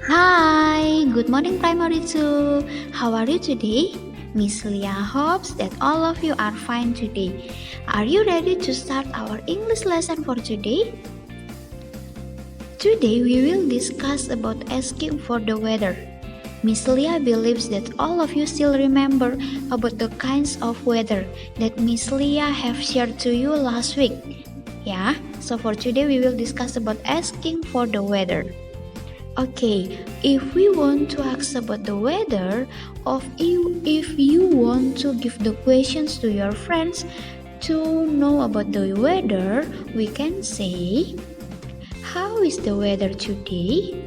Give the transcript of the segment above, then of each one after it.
Hi, good morning Primary 2. How are you today? Miss Leah hopes that all of you are fine today. Are you ready to start our English lesson for today? Today we will discuss about asking for the weather. Miss Leah believes that all of you still remember about the kinds of weather that Miss Leah have shared to you last week. Yeah, so for today we will discuss about asking for the weather. Okay, if we want to ask about the weather, if you want to give the questions to your friends to know about the weather, we can say, how is the weather today?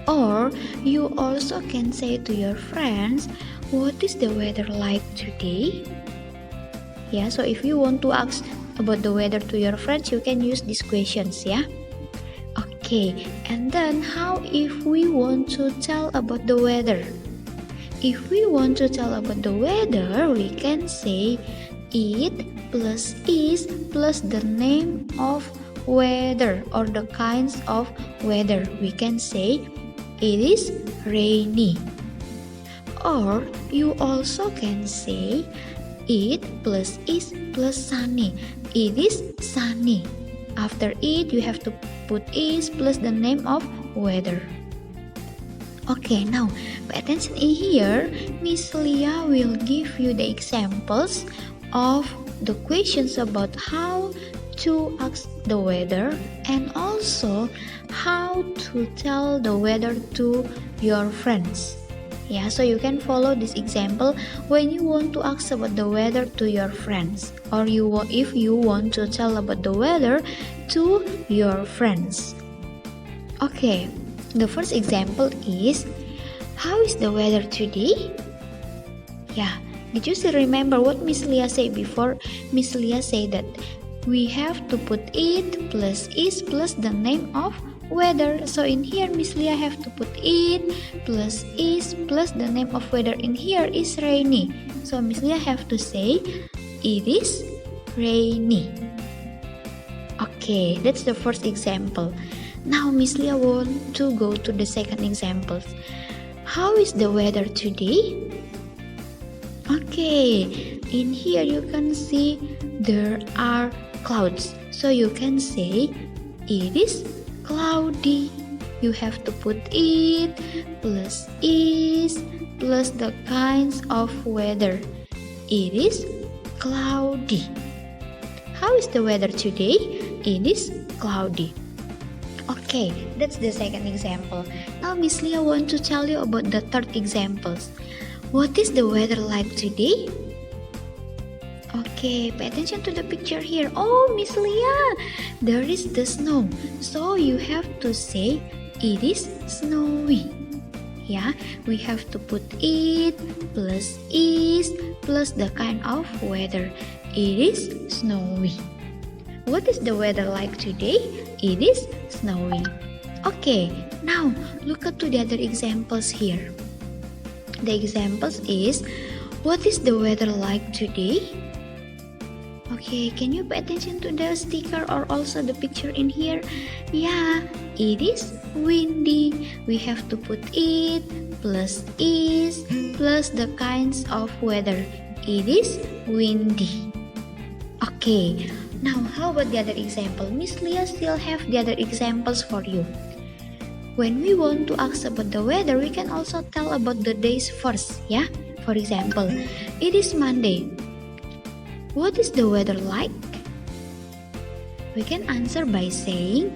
Or you also can say to your friends, what is the weather like today? Yeah, so if you want to ask about the weather to your friends, you can use these questions, yeah? Okay, and then how if we want to tell about the weather? If we want to tell about the weather, we can say it plus is plus the name of weather or the kinds of weather. We can say it is rainy. Or you also can say it plus is plus sunny. It is sunny. After it, you have to put is plus the name of weather. Okay, now pay attention in here. Miss Leah will give you the examples of the questions about how to ask the weather and also how to tell the weather to your friends. Yeah, so you can follow this example when you want to ask about the weather to your friends, or if you want to tell about the weather to your friends. Okay, the first example is, how is the weather today? Yeah, did you still remember what Miss Leah said before? Miss Leah said that we have to put it plus is plus the name of weather. So in here Miss Leah have to put it plus is plus the name of weather. In here is rainy. So Miss Leah have to say it is rainy. Okay, that's the first example. Now Miss Leah want to go to the second example. How is the weather today? Okay, in here you can see there are clouds. So you can say it is cloudy. You have to put it plus is plus the kinds of weather. It is cloudy. How is the weather today? It is cloudy. Okay, that's the second example. Now Miss Leah want to tell you about the third examples. What is the weather like today? Okay, pay attention to the picture here. Oh, Miss Leah, there is the snow. So you have to say it is snowy. Yeah, we have to put it plus is plus the kind of weather. It is snowy. What is the weather like today? It is snowy. Okay, now look at to the other examples here. The examples is, what is the weather like today? Okay, can you pay attention to the sticker or also the picture in here? Yeah, it is windy. We have to put it plus is plus the kinds of weather. It is windy. Okay, now how about the other example? Miss Leah still have the other examples for you. When we want to ask about the weather, we can also tell about the days first, yeah? For example, it is Monday. What is the weather like? We can answer by saying,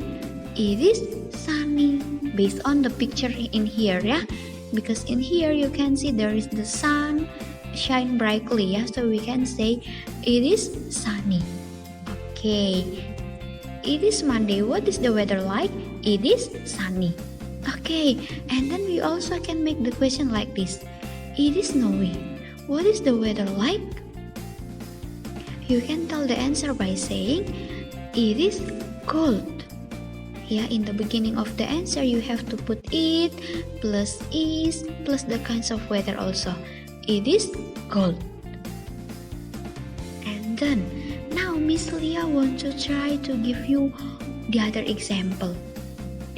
it is sunny, based on the picture in here, yeah? Because in here you can see there is the sun shine brightly, yeah? So we can say, it is sunny. Okay, it is Monday. What is the weather like? It is sunny. Okay, and then we also can make the question like this. It is snowy. What is the weather like? You can tell the answer by saying, it is cold. Yeah, in the beginning of the answer, you have to put it plus is plus the kinds of weather also. It is cold. And then, now Miss Leah want to try to give you the other example.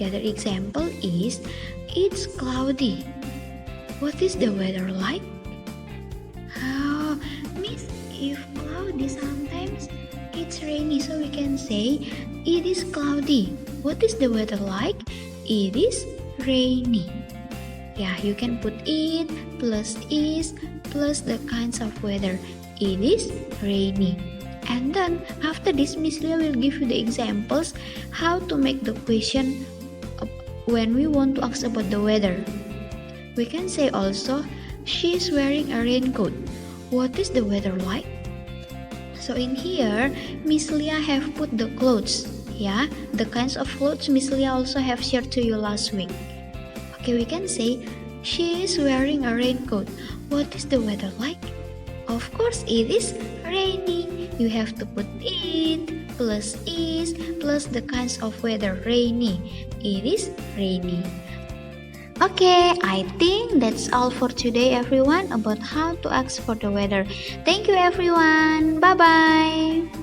The other example is, it's cloudy. What is the weather like? Oh, Miss, if cloudy sometimes it's rainy, so we can say it is cloudy. What is the weather like? It is rainy. Yeah, you can put it plus is plus the kinds of weather. It is rainy. And then after this, Miss Lia will give you the examples how to make the question when we want to ask about the weather. We can say also, she is wearing a raincoat. What is the weather like? So in here, Miss Lia have put the clothes. Yeah, the kinds of clothes Miss Lia also have shared to you last week. Okay, we can say, she is wearing a raincoat. What is the weather like? Of course, it is rainy. You have to put it plus is plus the kinds of weather, rainy. It is rainy. Okay, I think that's all for today, everyone, about how to ask for the weather. Thank you, everyone. Bye-bye.